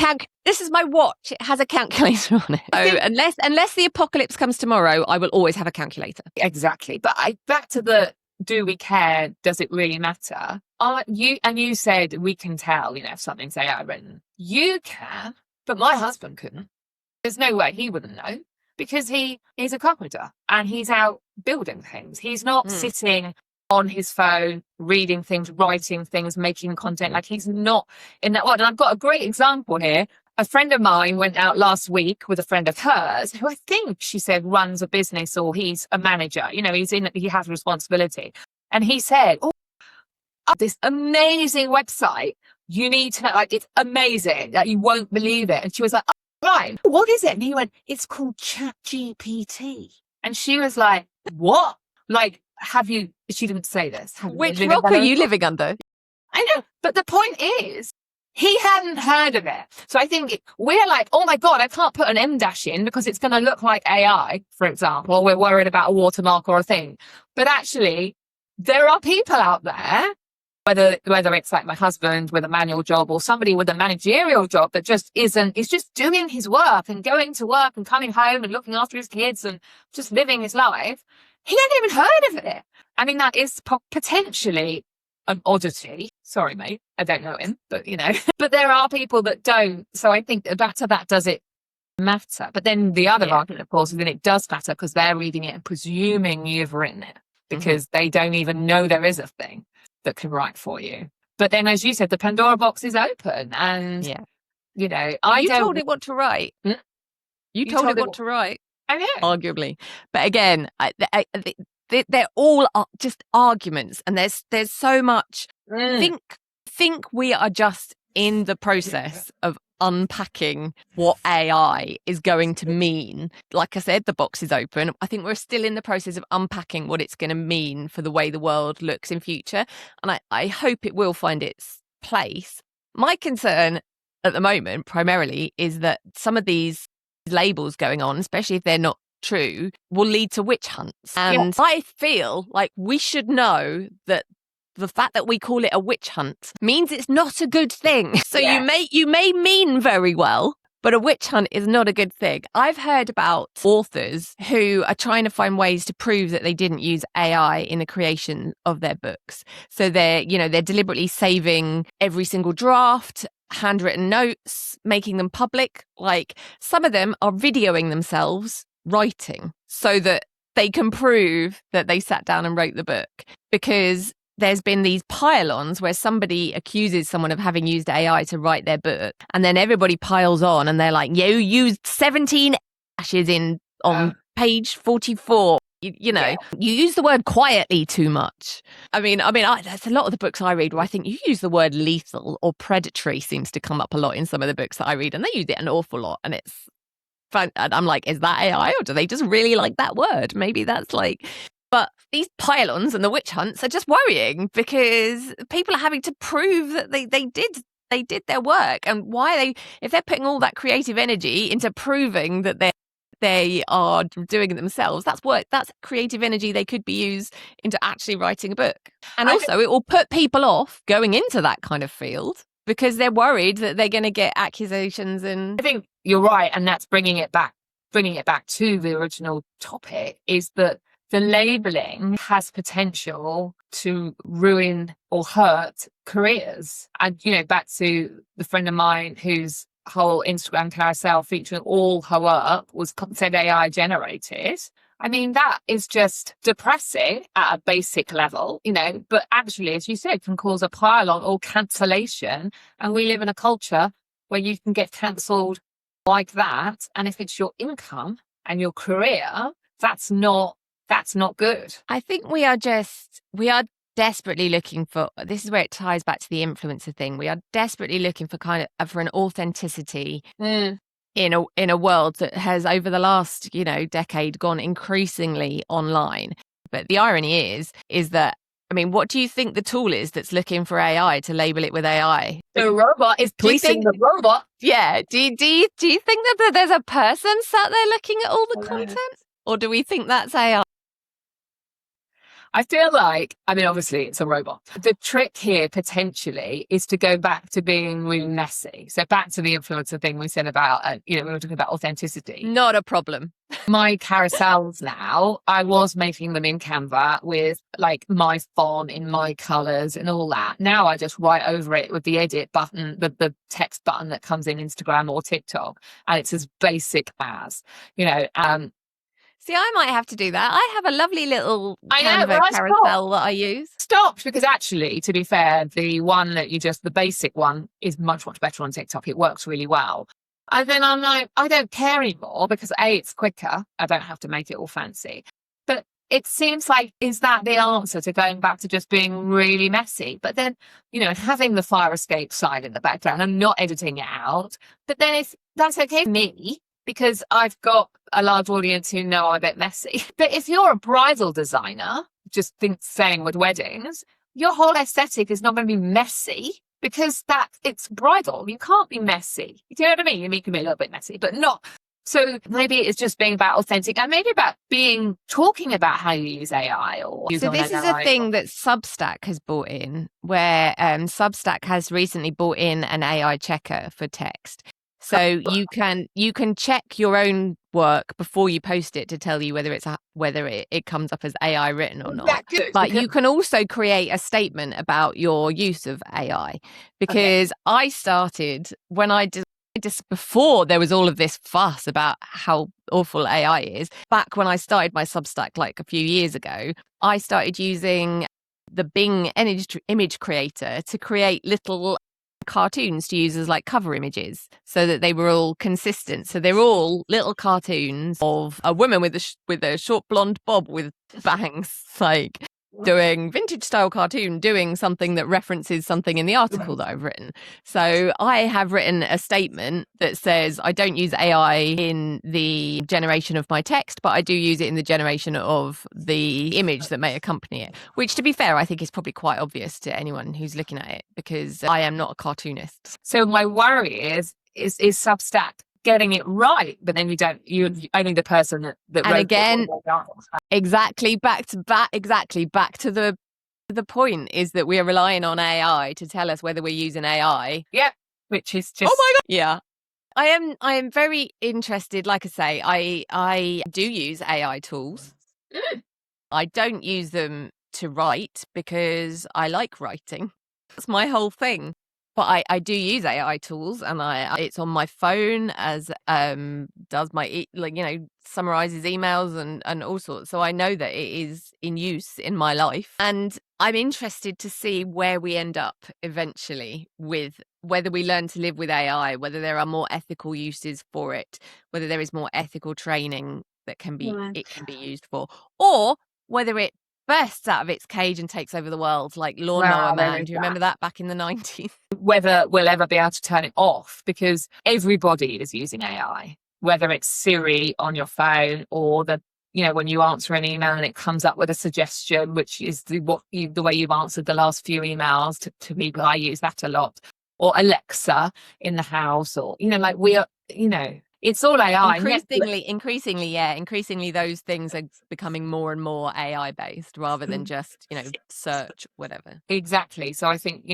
this is my watch, it has a calculator on it. So unless the apocalypse comes tomorrow, I will always have a calculator. Exactly. But back to the, do we care, does it really matter? You said we can tell, you know, if something's AI written. You can, but my husband couldn't. There's no way he wouldn't know, because he's a carpenter and he's out building things. He's not sitting on his phone, reading things, writing things, making content. Like, he's not in that world. And I've got a great example here. A friend of mine went out last week with a friend of hers, who I think she said runs a business, or he's a manager. You know, he has responsibility. And he said, oh, this amazing website. You need to know, like, it's amazing. Like, you won't believe it. And she was like, right, what is it? And he went, it's called ChatGPT. And she was like, what? Like, she didn't say this. Which rock are you living under? I know, but the point is, he hadn't heard of it. So I think we're like, oh my God, I can't put an M dash in because it's going to look like AI, for example, or we're worried about a watermark or a thing. But actually, there are people out there, whether it's like my husband with a manual job or somebody with a managerial job that just is just doing his work and going to work and coming home and looking after his kids and just living his life. He hadn't even heard of it. I mean, that is potentially an oddity. Sorry, mate, I don't know him, but you know, but there are people that don't. So I think back to that, does it matter? But then the other argument, of course, is that it does matter because they're reading it and presuming you've written it, because they don't even know there is a thing that can write for you. But then, as you said, the Pandora box is open, and you know, you told it what to write. You told it what to write. I know, arguably. But again, they're all just arguments, and there's so much. Think we are just in the process of unpacking what AI is going to mean. Like I said, the box is open. I think we're still in the process of unpacking what it's going to mean for the way the world looks in future. And I hope it will find its place. My concern at the moment, primarily, is that some of these labels going on, especially if they're not true, will lead to witch hunts. And I feel like we should know that the fact that we call it a witch hunt means it's not a good thing. So you may mean very well, but a witch hunt is not a good thing. I've heard about authors who are trying to find ways to prove that they didn't use AI in the creation of their books. So they're deliberately saving every single draft, handwritten notes, making them public. Like, some of them are videoing themselves writing so that they can prove that they sat down and wrote the book, because there's been these pile-ons where somebody accuses someone of having used AI to write their book, and then everybody piles on and they're like, you used 17 ashes on page 44. You know, you use the word quietly too much. I mean, there's a lot of the books I read where I think you use the word lethal or predatory seems to come up a lot in some of the books that I read, and they use it an awful lot, and it's fun. And I'm like, is that AI, or do they just really like that word? Maybe that's like... But these pile-ons and the witch hunts are just worrying, because people are having to prove that they did they did their work, and if they're putting all that creative energy into proving that they are doing it themselves, that's work, that's creative energy they could be used into actually writing a book. And also it will put people off going into that kind of field because they're worried that they're going to get accusations. And I think you're right, and that's bringing it back to the original topic, is that the labeling has potential to ruin or hurt careers. And, back to the friend of mine whose whole Instagram carousel featuring all her work was said AI generated. I mean, that is just depressing at a basic level, but actually, as you said, can cause a pile-on or cancellation. And we live in a culture where you can get cancelled like that. And if it's your income and your career, that's not good. I think we are desperately looking for, this is where it ties back to the influencer thing. We are desperately looking for for an authenticity in a world that has, over the last, decade, gone increasingly online. But the irony is that, I mean, what do you think the tool is that's looking for AI to label it with AI? The robot is policing the robot. Yeah. Do you think that there's a person sat there looking at all the content? Or do we think that's AI? I feel like, obviously it's a robot. The trick here potentially is to go back to being really messy. So back to the influencer thing we said about, we were talking about authenticity. Not a problem. My carousels now, I was making them in Canva with like my font in my colours and all that. Now I just write over it with the edit button, the text button that comes in Instagram or TikTok. And it's as basic as, See, I might have to do that. I have a lovely little Canva carousel that I use. Stopped because actually, to be fair, the basic one is much, much better on TikTok. It works really well. And then I'm like, I don't care anymore because A, it's quicker. I don't have to make it all fancy. But it seems like, is that the answer to going back to just being really messy? But then, having the fire escape sign in the background and not editing it out. But then that's okay for me, because I've got a large audience who know I'm a bit messy. But if you're a bridal designer, just saying with weddings, your whole aesthetic is not going to be messy because it's bridal. You can't be messy. Do you know what I mean? You can be a little bit messy, but not. So maybe it's just being about authentic, and maybe about talking about how you use AI or use. So this is a thing that Substack has brought in, where Substack has recently brought in an AI checker for text. So you can check your own work before you post it to tell you whether it comes up as AI written or not. But you can also create a statement about your use of AI, because I started when I did this before there was all of this fuss about how awful AI is. Back when I started my Substack like a few years ago, I started using the Bing image creator to create little cartoons to use as like cover images so that they were all consistent. So they're all little cartoons of a woman with a short blonde bob with bangs, like doing vintage style cartoon, doing something that references something in the article that I've written. So I have written a statement that says I don't use AI in the generation of my text, but I do use it in the generation of the image that may accompany it, which, to be fair, I think is probably quite obvious to anyone who's looking at it, because I am not a cartoonist. So my worry is Substack getting it right, but then you're only the person that and wrote again it. Exactly back to the point is that we are relying on AI to tell us whether we're using AI. Yeah, which is just, oh my god. Yeah, I am very interested. Like I say, I do use AI tools. I don't use them to write because I like writing. That's my whole thing. But I do use AI tools, and it's on my phone as does my summarizes emails and all sorts. So I know that it is in use in my life, and I'm interested to see where we end up eventually with whether we learn to live with AI, whether there are more ethical uses for it, whether there is more ethical training that it can be used for, or whether it bursts out of its cage and takes over the world like Lawnmower Man. Do you remember that back in the 90s? Whether we'll ever be able to turn it off, because everybody is using AI, whether it's Siri on your phone or when you answer an email and it comes up with a suggestion, which is the way you've answered the last few emails to people. I use that a lot. or Alexa in the house, or, like we are, it's all AI. Increasingly, those things are becoming more and more AI based rather than just, search, whatever. Exactly. So I think,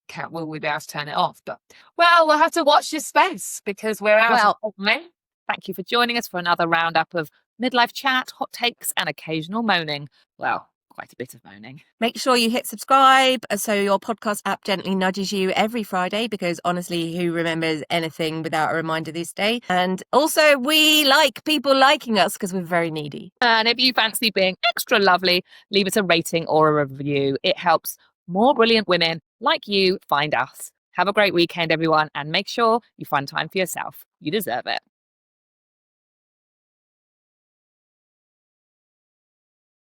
Kat, will we be able to turn it off? But, well, we'll have to watch this space because we're out of time. Thank you for joining us for another roundup of midlife chat, hot takes, and occasional moaning. Well, quite a bit of moaning. Make sure you hit subscribe so your podcast app gently nudges you every Friday, because honestly, who remembers anything without a reminder these days? And also, we like people liking us because we're very needy. And if you fancy being extra lovely, leave us a rating or a review. It helps more brilliant women like you find us. Have a great weekend, everyone, and make sure you find time for yourself. You deserve it.